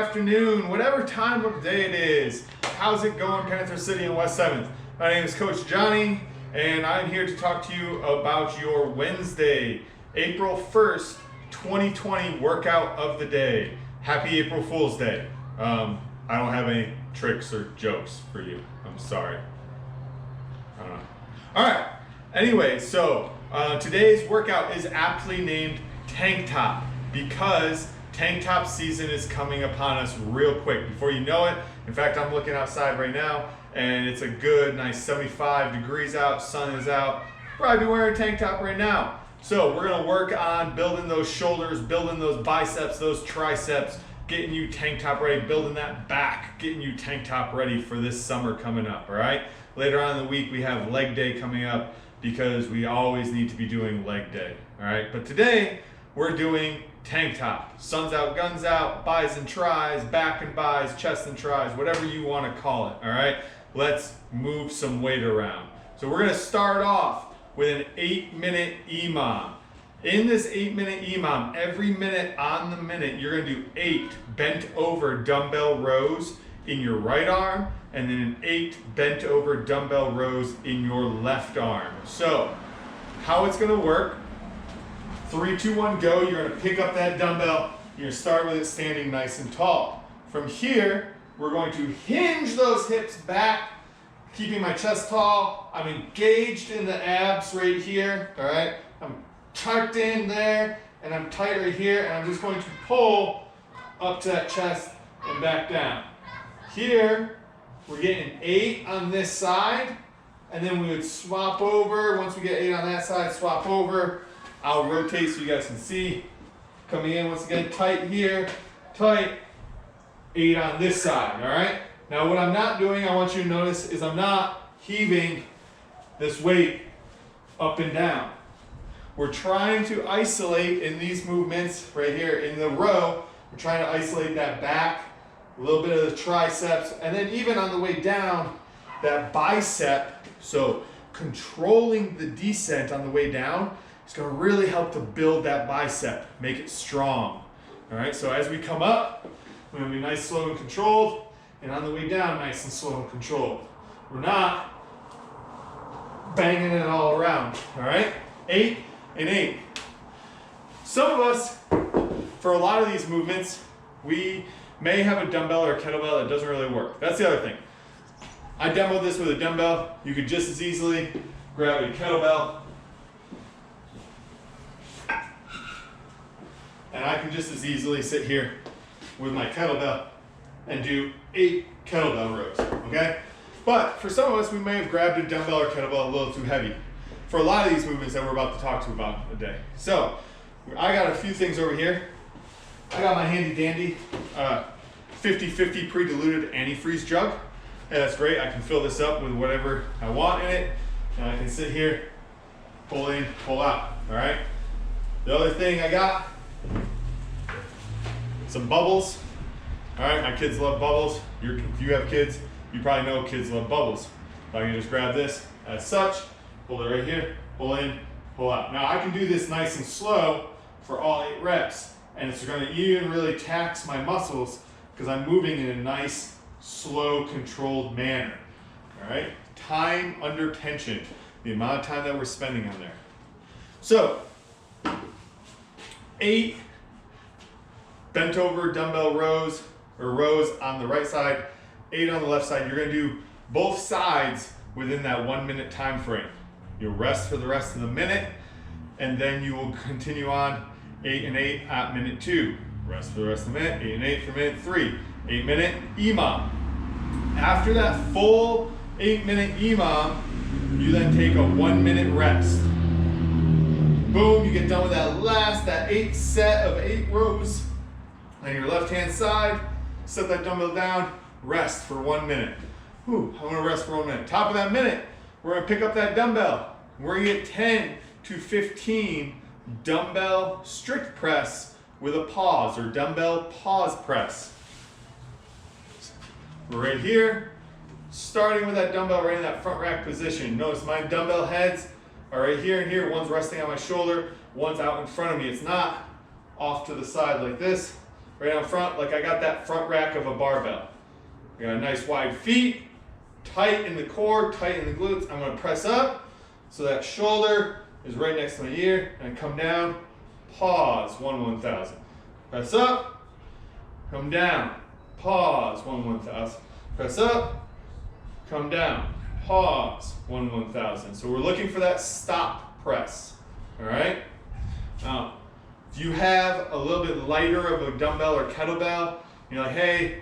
afternoon, whatever time of day it is. How's it going, Panther City and West 7th? My name is Coach Johnny, and I'm here to talk to you about your Wednesday, April 1st, 2020 workout of the day. Happy April Fool's Day. I don't have any tricks or jokes for you. I'm sorry. I don't know. All right. Anyway, so today's workout is aptly named Tank Top because tank top season is coming upon us real quick. Before you know it, in fact, I'm looking outside right now and it's a good, nice 75 degrees out, sun is out. Probably be wearing a tank top right now. So we're gonna work on building those shoulders, building those biceps, those triceps, getting you tank top ready, building that back, getting you tank top ready for this summer coming up, all right? Later on in the week, we have leg day coming up because we always need to be doing leg day, all right? But today, we're doing tank top. Sun's out, guns out, bis and tris, back and bis, chest and tris, whatever you want to call it, all right? Let's move some weight around. So we're going to start off with an 8-minute EMOM. In this 8-minute EMOM, every minute on the minute, you're going to do 8 bent over dumbbell rows in your right arm, and then an 8 bent over dumbbell rows in your left arm. So how it's going to work: 3, 2, 1, go. You're going to pick up that dumbbell. You're going to start with it standing nice and tall. From here, we're going to hinge those hips back, keeping my chest tall. I'm engaged in the abs right here, all right? I'm tucked in there, and I'm tight right here, and I'm just going to pull up to that chest and back down. Here, we're getting 8 on this side, and then we would swap over. Once we get 8 on that side, swap over. I'll rotate so you guys can see. Coming in once again, tight here, tight, 8 on this side, all right? Now what I'm not doing, I want you to notice, is I'm not heaving this weight up and down. We're trying to isolate in these movements right here in the row, we're trying to isolate that back, a little bit of the triceps, and then even on the way down, that bicep. So controlling the descent on the way down, it's going to really help to build that bicep, make it strong. All right, so as we come up, we're going to be nice, slow, and controlled, and on the way down, nice and slow and controlled. We're not banging it all around, all right? 8 and 8. Some of us, for a lot of these movements, we may have a dumbbell or a kettlebell that doesn't really work. That's the other thing. I demoed this with a dumbbell. You could just as easily grab a kettlebell, and I can just as easily sit here with my kettlebell and do 8 kettlebell rows, okay? But for some of us, we may have grabbed a dumbbell or kettlebell a little too heavy for a lot of these movements that we're about to talk to about today. So I got a few things over here. I got my handy dandy 50-50 pre-diluted antifreeze jug. And that's great. I can fill this up with whatever I want in it, and I can sit here, pull in, pull out, all right? The other thing I got, some bubbles. All right, my kids love bubbles. If you have kids, you probably know kids love bubbles. I can just grab this as such, pull it right here, pull in, pull out. Now I can do this nice and slow for all 8 reps, and it's going to even really tax my muscles because I'm moving in a nice, slow, controlled manner. All right, time under tension, the amount of time that we're spending on there. So 8 bent over dumbbell rows, or rows on the right side, 8 on the left side. You're going to do both sides within that 1-minute time frame. You'll rest for the rest of the minute, and then you will continue on 8 and 8 at minute 2. Rest for the rest of the minute, 8 and 8 for minute 3. 8-minute EMOM. After that full 8-minute EMOM, you then take a 1-minute rest. Boom, you get done with that 8th set of 8 rows. On your left-hand side, set that dumbbell down, rest for 1 minute. Whew, I'm gonna rest for 1 minute. Top of that minute, we're gonna pick up that dumbbell. We're gonna get 10 to 15 dumbbell strict press with a pause, or dumbbell pause press. We're right here, starting with that dumbbell right in that front rack position. Notice my dumbbell heads are right here and here. One's resting on my shoulder, one's out in front of me. It's not off to the side like this. right out front, like I got that front rack of a barbell. I got a nice wide feet, tight in the core, tight in the glutes. I'm gonna press up so that shoulder is right next to my ear, and I come down, pause, 1/1000. Press up, come down, pause, 1/1000. Press up, come down, pause, 1/1000. So we're looking for that stop press, all right? Now, if you have a little bit lighter of a dumbbell or kettlebell, you're like, hey,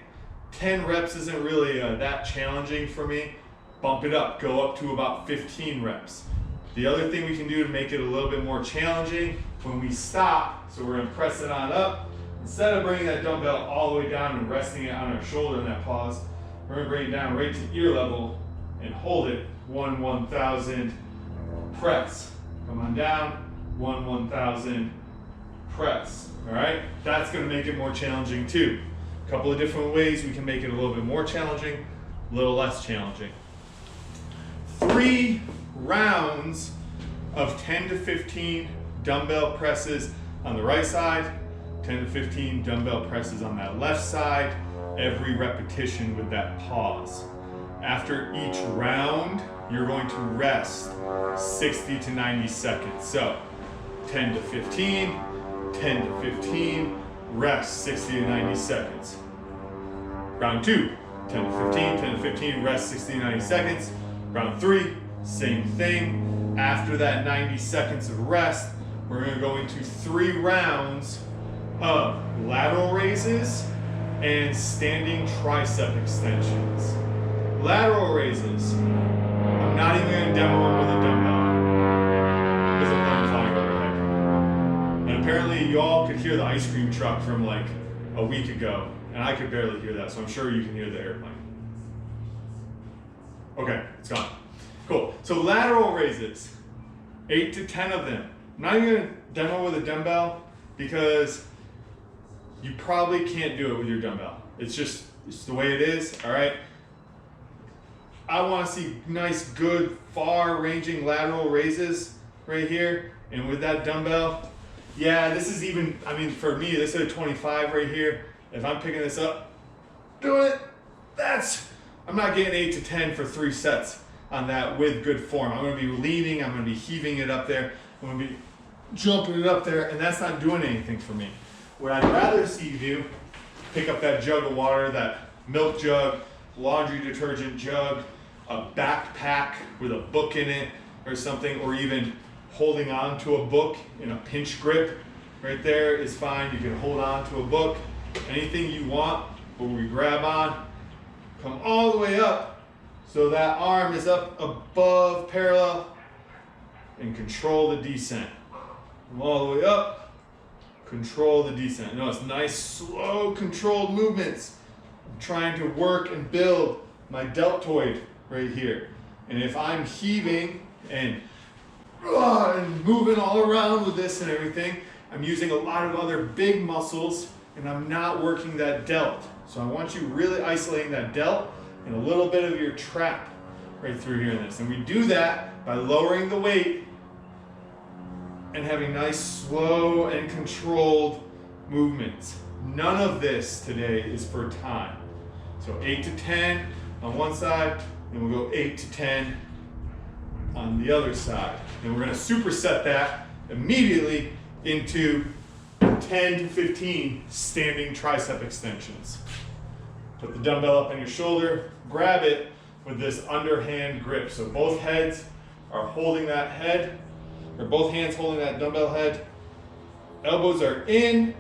10 reps isn't really that challenging for me, bump it up, go up to about 15 reps. The other thing we can do to make it a little bit more challenging, when we stop, so we're gonna press it on up, instead of bringing that dumbbell all the way down and resting it on our shoulder in that pause, we're gonna bring it down right to ear level and hold it 1/1000 press. Come on down, 1/1000 press, all right? That's gonna make it more challenging too. A couple of different ways we can make it a little bit more challenging, a little less challenging. 3 rounds of 10 to 15 dumbbell presses on the right side, 10 to 15 dumbbell presses on that left side, every repetition with that pause. After each round, you're going to rest 60 to 90 seconds. So 10 to 15, 10 to 15, rest 60 to 90 seconds. Round 2, 10 to 15, 10 to 15, rest 60 to 90 seconds. Round 3, same thing. After that 90 seconds of rest, we're gonna go into 3 rounds of lateral raises and standing tricep extensions. Lateral raises, I'm not even gonna demo them with a dumbbell because I'm not flying overhead. And apparently you all could hear the ice cream truck from like a week ago, and I could barely hear that, so I'm sure you can hear the airplane. Okay, it's gone. Cool, so lateral raises, 8 to 10 of them. I'm not even gonna demo with a dumbbell because you probably can't do it with your dumbbell. It's the way it is, all right? I wanna see nice, good, far-ranging lateral raises right here. And with that dumbbell, yeah, this is even, I mean, for me, this is a 25 right here. If I'm picking this up, doing it, I'm not getting 8 to 10 for 3 sets on that with good form. I'm gonna be leaning, I'm gonna be heaving it up there, I'm gonna be jumping it up there, and that's not doing anything for me. What I'd rather see you do, pick up that jug of water, that milk jug, laundry detergent jug, a backpack with a book in it or something, or even holding on to a book in a pinch grip right there is fine. You can hold on to a book, anything you want, but we grab on, come all the way up so that arm is up above parallel, and control the descent. Come all the way up, control the descent. Notice nice, slow, controlled movements. I'm trying to work and build my deltoid right here. And if I'm heaving and moving all around with this and everything, I'm using a lot of other big muscles and I'm not working that delt. So I want you really isolating that delt and a little bit of your trap right through here in this. And we do that by lowering the weight and having nice, slow and controlled movements. None of this today is for time. So 8 to 10 on one side, then we'll go 8 to 10 on the other side. And we're gonna superset that immediately into 10 to 15 standing tricep extensions. Put the dumbbell up on your shoulder, grab it with this underhand grip. So both heads are holding that head, or both hands holding that dumbbell head. Elbows are in,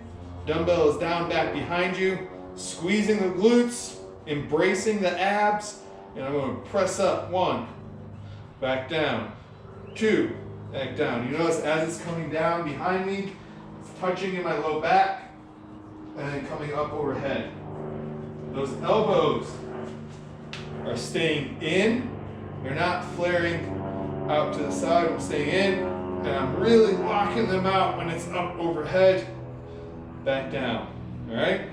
dumbbell is down back behind you, squeezing the glutes, embracing the abs, and I'm going to press up. 1, back down, 2, back down. You notice as it's coming down behind me, it's touching in my low back, and then coming up overhead. Those elbows are staying in, they're not flaring out to the side, I'm staying in, and I'm really locking them out when it's up overhead, back down, all right?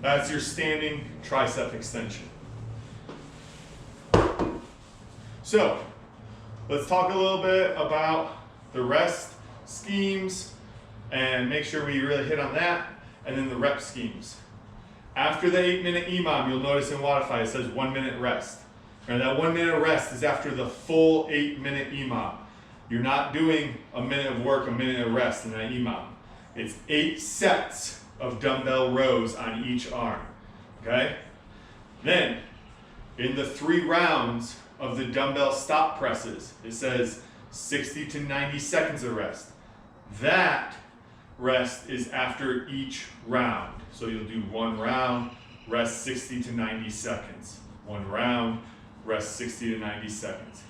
That's your standing tricep extension. So, let's talk a little bit about the rest schemes and make sure we really hit on that. and then the rep schemes. After the 8-minute EMOM, you'll notice in Wodify it says 1 minute rest. And that 1 minute rest is after the full 8-minute EMOM. You're not doing a minute of work, a minute of rest in that EMOM. It's 8 sets of dumbbell rows on each arm, okay? Then, in the 3 rounds of the dumbbell stop presses, it says 60 to 90 seconds of rest. That rest is after each round. So you'll do 1 round, rest 60 to 90 seconds. 1 round, rest 60 to 90 seconds.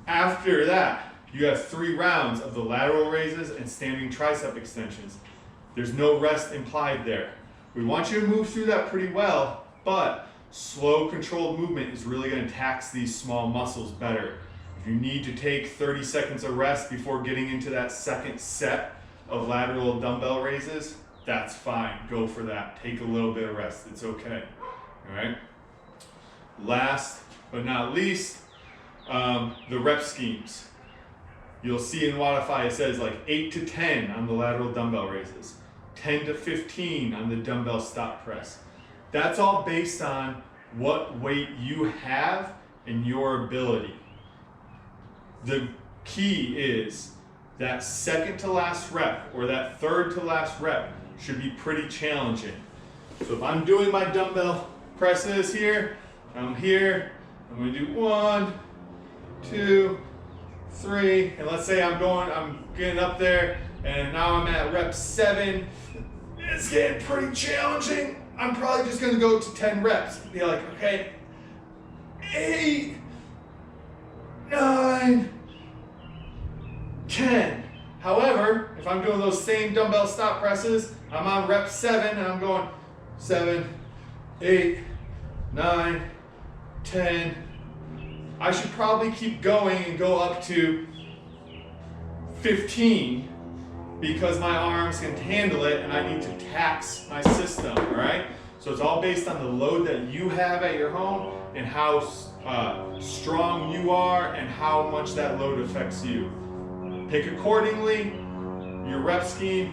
After that, you have 3 rounds of the lateral raises and standing tricep extensions. There's no rest implied there. We want you to move through that pretty well, but slow controlled movement is really going to tax these small muscles better. If you need to take 30 seconds of rest before getting into that second set of lateral dumbbell raises, that's fine. Go for that. Take a little bit of rest. It's okay. All right. Last but not least, the rep schemes. You'll see in Wodify it says like 8 to 10 on the lateral dumbbell raises, 10 to 15 on the dumbbell stop press. That's all based on what weight you have and your ability. The key is that second to last rep or that third to last rep should be pretty challenging. So if I'm doing my dumbbell presses here, I'm going to do 1, 2, 3, and let's say I'm getting up there and now I'm at rep 7. It's getting pretty challenging. I'm probably just gonna go to 10 reps. Be like, okay, 8, 9, 10. However, if I'm doing those same dumbbell stop presses, I'm on rep 7 and I'm going 7, 8, 9, 10. I should probably keep going and go up to 15 because my arms can handle it and I need to tax my system, all right? So it's all based on the load that you have at your home and how strong you are and how much that load affects you. Pick accordingly. Your rep scheme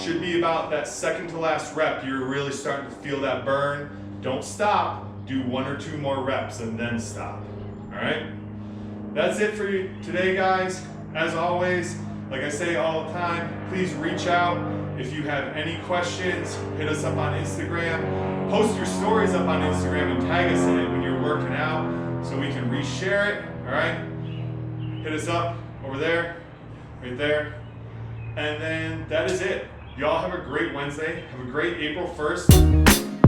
should be about that second to last rep. You're really starting to feel that burn. Don't stop. Do 1 or 2 more reps and then stop. All right? That's it for you today, guys. As always, like I say all the time, please reach out. If you have any questions, hit us up on Instagram. Post your stories up on Instagram and tag us in it when you're working out so we can reshare it. All right? Hit us up over there, right there. And then that is it. Y'all have a great Wednesday. Have a great April 1st.